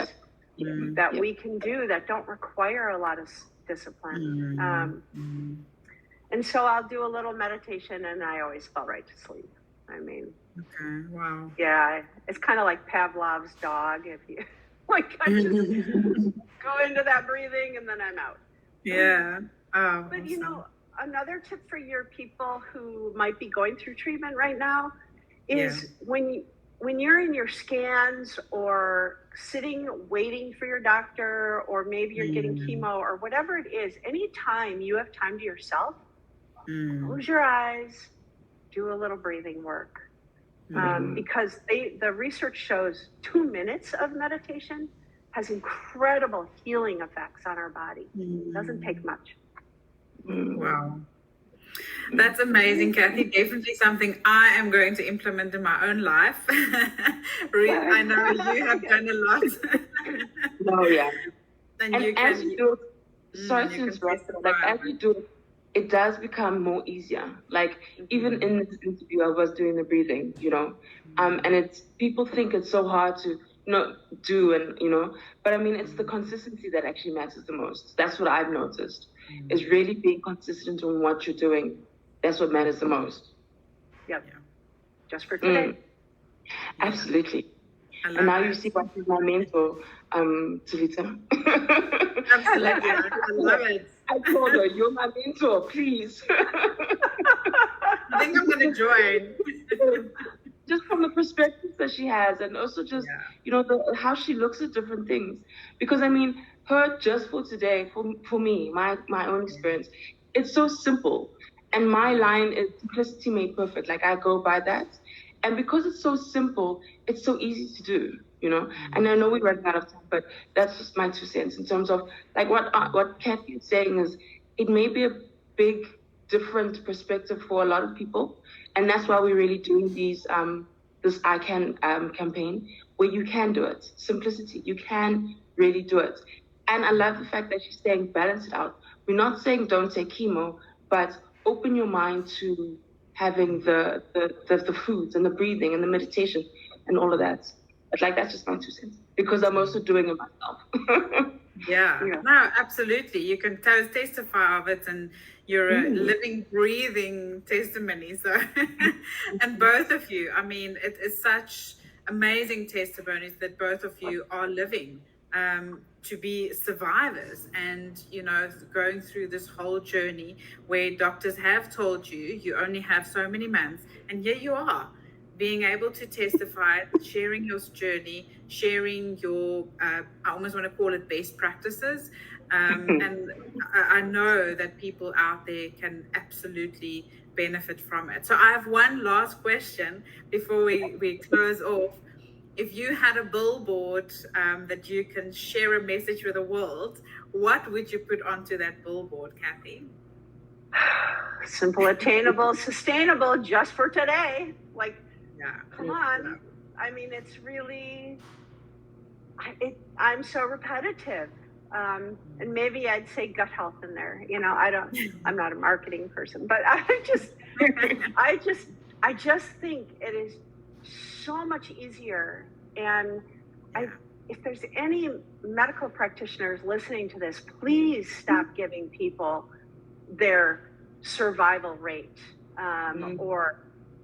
that we can do that don't require a lot of discipline. And so I'll do a little meditation, and I always fall right to sleep. Okay, wow. Yeah, it's kind of like Pavlov's dog. If you I just go into that breathing, and then I'm out. Yeah. Oh, but awesome. Another tip for your people who might be going through treatment right now is when you're in your scans or sitting waiting for your doctor, or maybe you're getting chemo or whatever it is, anytime you have time to yourself, close your eyes, do a little breathing work. Because the research shows 2 minutes of meditation has incredible healing effects on our body. It doesn't take much. Wow. That's amazing, Kathy. Definitely something I am going to implement in my own life. I know you have done a lot. And as you do it, sorry to interrupt, like as you do it, it does become more easier. Like even in this interview, I was doing the breathing, and it's, people think it's so hard to do, and but it's the consistency that actually matters the most. That's what I've noticed, is really being consistent on what you're doing. That's what matters the most. Yep. Just for today. Absolutely. And now you see why she's my mentor, Talita. Absolutely. I love it. I told her, you're my mentor, please. I think I'm going to join. Just from the perspectives that she has, and also just, how she looks at different things. Because, her just for today, for me, my own experience, it's so simple. And my line is simplicity made perfect. Like, I go by that. And because it's so simple, it's so easy to do, And I know we're running out of time, but that's just my 2 cents in terms of, like, what Kathy is saying is, it may be a big, different perspective for a lot of people. And that's why we're really doing this I Can campaign, where you can do it. Simplicity, you can really do it. And I love the fact that she's saying balance it out. We're not saying don't take chemo, but open your mind to having the foods and the breathing and the meditation and all of that. But that's just my 2 cents. because I'm also doing it myself. Yeah, no, absolutely. You can testify of it, and you're a living, breathing testimony. So, and both of you, I mean, it is such amazing testimonies that both of you are living to be survivors and, you know, going through this whole journey where doctors have told you you only have so many months, and here you are being able to testify, sharing your journey, sharing your, I almost want to call it best practices. And I know that people out there can absolutely benefit from it. So I have one last question before we close off. If you had a billboard that you can share a message with the world, what would you put onto that billboard, Kathy? Simple, attainable, sustainable, just for today. Like, come on. Yeah. I mean, it's really, I'm so repetitive. And maybe I'd say gut health in there. You know, I'm not a marketing person, but I just think it is so much easier. And if there's any medical practitioners listening to this, please stop giving people their survival rate or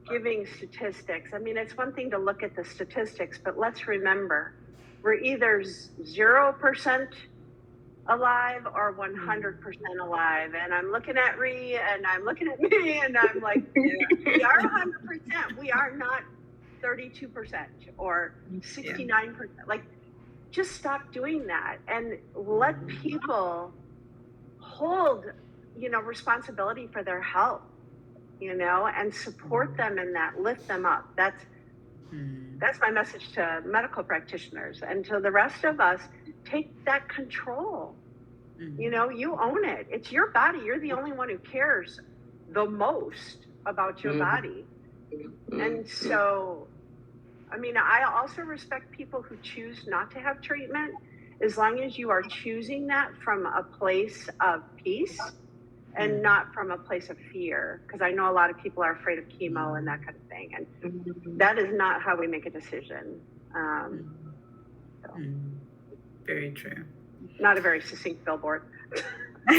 giving statistics. I mean, it's one thing to look at the statistics, but let's remember, we're either 0% alive or 100% alive. And I'm looking at Ree and I'm looking at me and I'm like, we are 100%. We are not 32% or 69%. Like, just stop doing that and let people hold, you know, responsibility for their health, you know, and support them in that, lift them up. That's my message to medical practitioners, and to the rest of us. Take that control. You know, you own it. It's your body. You're the only one who cares the most about your body. And so, I mean, I also respect people who choose not to have treatment, as long as you are choosing that from a place of peace and not from a place of fear. Because I know a lot of people are afraid of chemo and that kind of thing. And that is not how we make a decision. Very true. Not a very succinct billboard. No,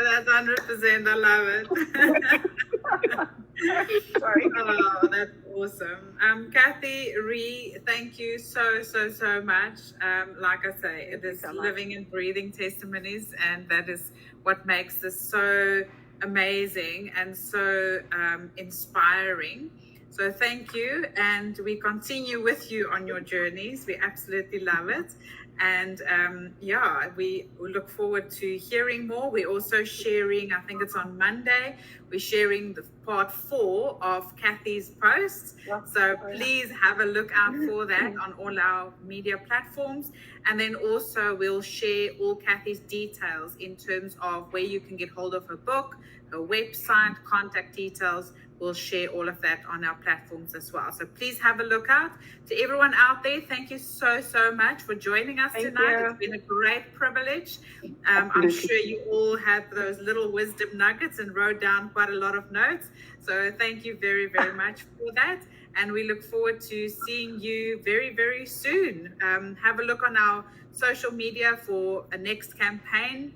that's 100%. I love it. Sorry. Oh, that's awesome. Kathy, Ree, thank you so much. Like I say, it is living and breathing testimonies, and that is what makes this so amazing and so inspiring. So thank you, and we continue with you on your journeys. We absolutely love it. And we look forward to hearing more. We're also sharing, I think it's on Monday, we're sharing the part 4 of Kathy's posts. So please have a look out for that on all our media platforms. And then also we'll share all Kathy's details in terms of where you can get hold of her book, her website, contact details. We'll share all of that on our platforms as well. So please have a look out. To everyone out there, thank you so much for joining us tonight. It's been a great privilege. I'm sure you all had those little wisdom nuggets and wrote down quite a lot of notes. So thank you very much for that. And we look forward to seeing you very soon. Have a look on our social media for a next campaign.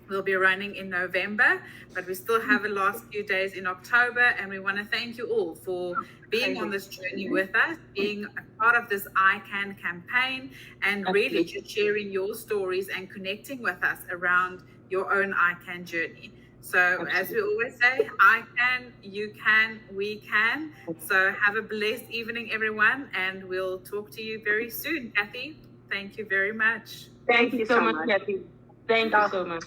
We'll be running in November, but we still have the last few days in October, and we want to thank you all for being on this journey with us, being a part of this I Can campaign, and really just sharing your stories and connecting with us around your own I Can journey. So as we always say, I can, you can, we can. So have a blessed evening, everyone, and we'll talk to you very soon. Kathy, thank you very much. Thank you so much, Kathy. Thank you so much.